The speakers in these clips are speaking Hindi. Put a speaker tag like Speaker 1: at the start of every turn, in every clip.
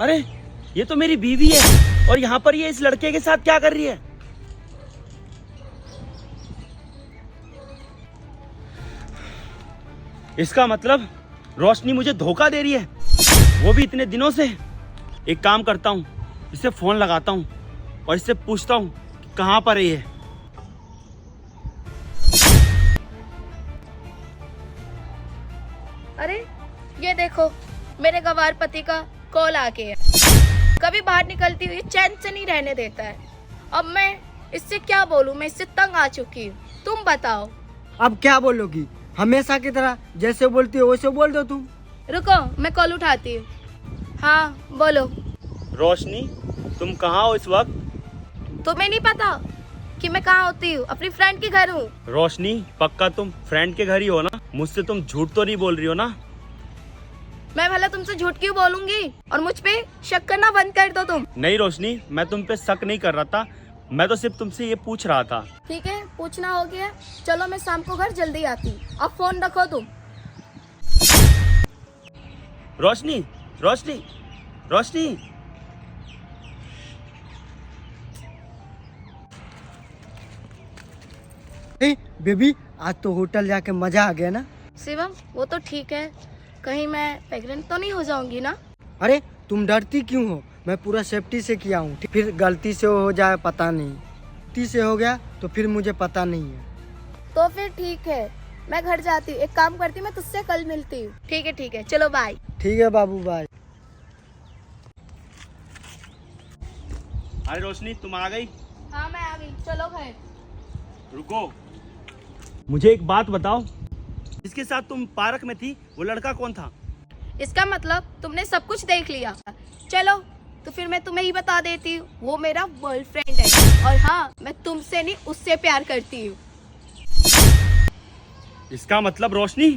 Speaker 1: अरे ये तो मेरी बीवी है और यहाँ पर ये इस लड़के के साथ क्या कर रही है? इसका मतलब रोशनी मुझे धोखा दे रही है, वो भी इतने दिनों से। एक काम करता हूँ, इसे फोन लगाता हूँ और इससे पूछता हूँ कि कहाँ पर है ये।
Speaker 2: अरे ये देखो, मेरे गवार पति का कॉल आ गया। कभी बाहर निकलती हुई चैन से नहीं रहने देता है। अब मैं इससे क्या बोलूं, मैं इससे तंग आ चुकी हूँ। तुम बताओ।
Speaker 3: अब क्या बोलोगी? हमेशा की तरह जैसे बोलती हो वैसे बोल दो तुम।
Speaker 2: रुको, मैं कॉल उठाती हूँ। हाँ बोलो।
Speaker 1: रोशनी, तुम कहाँ हो इस वक्त?
Speaker 2: तुम्हें नहीं पता कि मैं कहाँ होती हूँ? अपनी फ्रेंड के घर हूँ।
Speaker 1: रोशनी, पक्का तुम फ्रेंड के घर ही हो ना? मुझसे तुम झूठ तो नहीं बोल रही हो ना?
Speaker 2: मैं भला तुमसे झूठ क्यों बोलूंगी? और मुझ पे शक करना बंद कर दो तुम।
Speaker 1: नहीं रोशनी, मैं तुम पे शक नहीं कर रहा था, मैं तो सिर्फ तुमसे ये पूछ रहा था।
Speaker 2: ठीक है, पूछना हो गया। चलो मैं शाम को घर जल्दी आती हूँ। अब फोन रखो तुम।
Speaker 1: रोशनी, रोशनी, रोशनी।
Speaker 3: ए बेबी, आज तो होटल जाके मजा आ गया ना?
Speaker 2: शिवम, वो तो ठीक है, कहीं मैं प्रेग्नेंट तो नहीं हो जाऊंगी ना?
Speaker 3: अरे तुम डरती क्यों हो? मैं पूरा सेफ्टी से किया हूँ। फिर गलती से हो जाए पता नहीं, गलती से हो गया तो फिर मुझे पता नहीं है।
Speaker 2: तो फिर ठीक है, मैं घर जाती हूँ। एक काम करती हूँ, मैं तुझसे कल मिलती हूँ। ठीक है, चलो बाय।
Speaker 3: ठीक है बाबू, बाय।
Speaker 1: अरे रोशनी, तुम आ गई?
Speaker 2: हाँ मैं आ गई, चलो घर।
Speaker 1: रुको, मुझे एक बात बताओ, जिसके साथ तुम पार्क में थी वो लड़का कौन था?
Speaker 2: इसका मतलब तुमने सब कुछ देख लिया। चलो तो फिर मैं तुम्हें ही बता देती हूँ, वो मेरा बॉयफ्रेंड है। और हाँ, मैं तुमसे नहीं उससे प्यार करती हूँ।
Speaker 1: इसका मतलब रोशनी,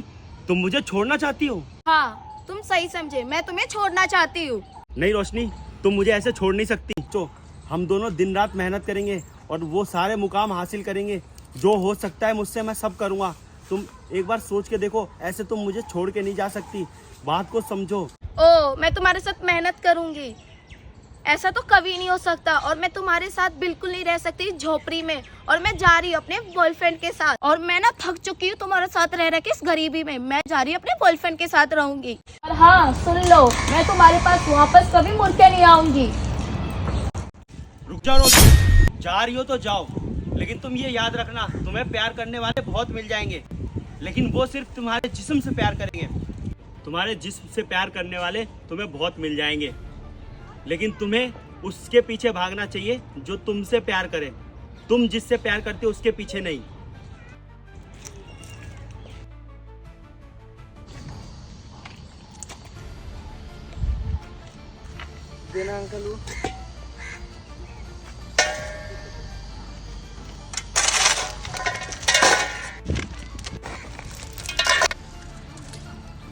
Speaker 1: तुम मुझे छोड़ना चाहती हो?
Speaker 2: हाँ तुम सही समझे, मैं तुम्हें छोड़ना चाहती हूँ।
Speaker 1: नहीं रोशनी, तुम मुझे ऐसे छोड़ नहीं सकती। तो हम दोनों दिन रात मेहनत करेंगे और वो सारे मुकाम हासिल करेंगे। जो हो सकता है मुझसे मैं सब करूँगा। तुम एक बार सोच के देखो, ऐसे तुम मुझे छोड़ के नहीं जा सकती, बात को समझो।
Speaker 2: ओ, मैं तुम्हारे साथ मेहनत करूंगी, ऐसा तो कभी नहीं हो सकता। और मैं तुम्हारे साथ बिल्कुल नहीं रह सकती झोपड़ी में। और मैं जा रही हूँ अपने बॉयफ्रेंड के साथ। और मैं ना थक चुकी हूँ तुम्हारे साथ रह के इस गरीबी में। मैं जा रही हूँ अपने बॉयफ्रेंड के साथ रहूंगी। और हाँ सुन लो, मैं तुम्हारे पास वापस कभी मुड़ के नहीं आऊंगी।
Speaker 1: रुक जाओ रोशनी, जा रही हो तो जाओ, लेकिन तुम ये याद रखना, तुम्हें प्यार करने वाले बहुत मिल जाएंगे, लेकिन वो सिर्फ तुम्हारे जिस्म से प्यार करेंगे। तुम्हारे जिस्म से प्यार करने वाले तुम्हें बहुत मिल जाएंगे, लेकिन तुम्हें उसके पीछे भागना चाहिए जो तुमसे प्यार करे। तुम जिससे प्यार करते हो उसके पीछे नहीं।
Speaker 3: देना अंकल वो।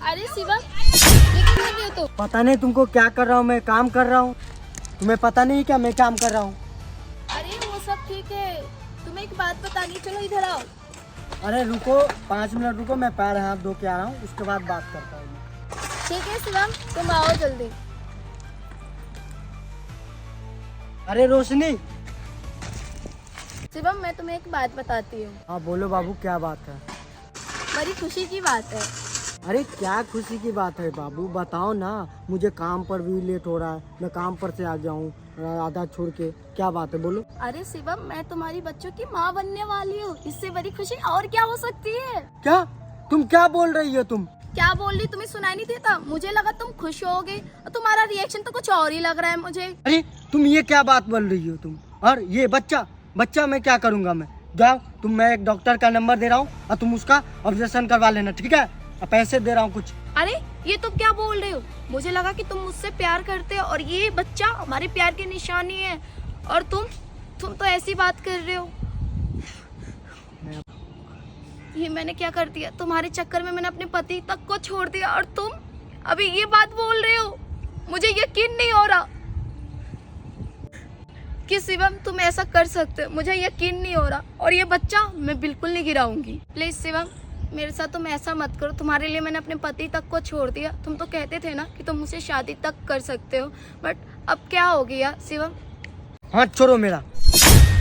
Speaker 2: अरे शिवम, ये क्या कर रहे हो तुम?
Speaker 3: पता नहीं तुमको क्या कर रहा हूँ, मैं काम कर रहा हूँ। तुम्हें पता नहीं क्या मैं काम कर रहा हूँ?
Speaker 2: अरे वो सब ठीक है, तुम्हें एक बात बतानी, चलो इधर आओ।
Speaker 3: अरे रुको, 5 मिनट रुको, मैं पैर हाथ धो के आ रहा हूँ, उसके बाद बात करता हूँ।
Speaker 2: ठीक है शिवम, तुम आओ जल्दी।
Speaker 3: अरे रोशनी।
Speaker 2: शिवम, मैं तुम्हें एक बात बताती हूँ।
Speaker 3: हाँ बोलो बाबू, क्या बात है?
Speaker 2: बड़ी खुशी की बात है।
Speaker 3: अरे क्या खुशी की बात है बाबू, बताओ ना। मुझे काम पर भी लेट हो रहा है, मैं काम पर से आ गया हूँ आधा छोड़ के। क्या बात है बोलो।
Speaker 2: अरे शिवम, मैं तुम्हारी बच्चों की माँ बनने वाली हूँ। इससे बड़ी खुशी और क्या हो सकती है?
Speaker 3: क्या? तुम क्या बोल रही हो तुम?
Speaker 2: क्या बोल रही, तुम्हें सुनाई नहीं देता? मुझे लगा तुम खुश होगे और तुम्हारा रिएक्शन तो कुछ और ही लग रहा है मुझे।
Speaker 3: अरे तुम ये क्या बात बोल रही हो तुम? और ये बच्चा मैं क्या करूँगा? मैं जाओ तुम, मैं एक डॉक्टर का नंबर दे रहा हूँ और तुम उसका ऑपरेशन करवा लेना, ठीक है? और पैसे दे रहा हूँ कुछ।
Speaker 2: अरे ये तुम क्या बोल रहे हो? मुझे लगा कि तुम मुझसे प्यार करते हो और ये बच्चा हमारे प्यार की निशानी है, और तुम तो ऐसी बात कर रहे हो। ये मैंने क्या कर दिया? तुम्हारे चक्कर में मैंने अपने पति तक को छोड़ दिया और तुम अभी ये बात बोल रहे हो? मुझे यकीन नहीं हो रहा कि शिवम तुम ऐसा कर सकते हो। मुझे यकीन नहीं हो रहा, और ये बच्चा मैं बिल्कुल नहीं गिराऊंगी। प्लीज शिवम, मेरे साथ तुम ऐसा मत करो। तुम्हारे लिए मैंने अपने पति तक को छोड़ दिया। तुम तो कहते थे ना कि तुम मुझसे शादी तक कर सकते हो, बट अब क्या हो गया शिवम?
Speaker 3: हाथ छोड़ो मेरा।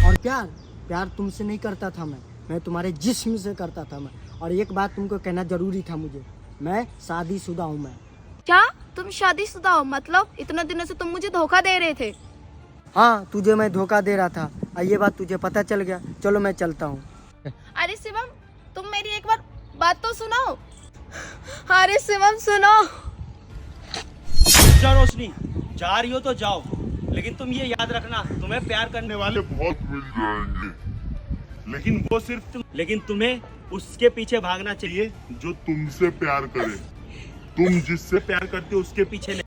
Speaker 3: और प्यार प्यार तुमसे नहीं करता था मैं तुम्हारे जिस्म से करता था मैं। और एक बात तुमको कहना जरूरी था मुझे, मैं शादीशुदा हूँ मैं।
Speaker 2: क्या तुम शादीशुदा हो? मतलब इतने दिनों से तुम मुझे धोखा दे रहे थे।
Speaker 3: हाँ, तुझे मैं धोखा दे रहा था और ये बात तुझे पता चल गया। चलो मैं चलता हूँ।
Speaker 2: अरे शिवम, तुम मेरी एक बार बात तो सुनो। अरे शिवम सुनो।
Speaker 1: रुक जा रोशनी, जा रही हो तो जाओ, लेकिन तुम ये याद रखना, तुम्हें प्यार करने वाले
Speaker 4: बहुत मिल जाएंगे,
Speaker 1: लेकिन तुम्हें उसके पीछे भागना चाहिए
Speaker 4: जो तुमसे प्यार करे। तुम जिससे
Speaker 1: प्यार करते हो उसके पीछे नहीं।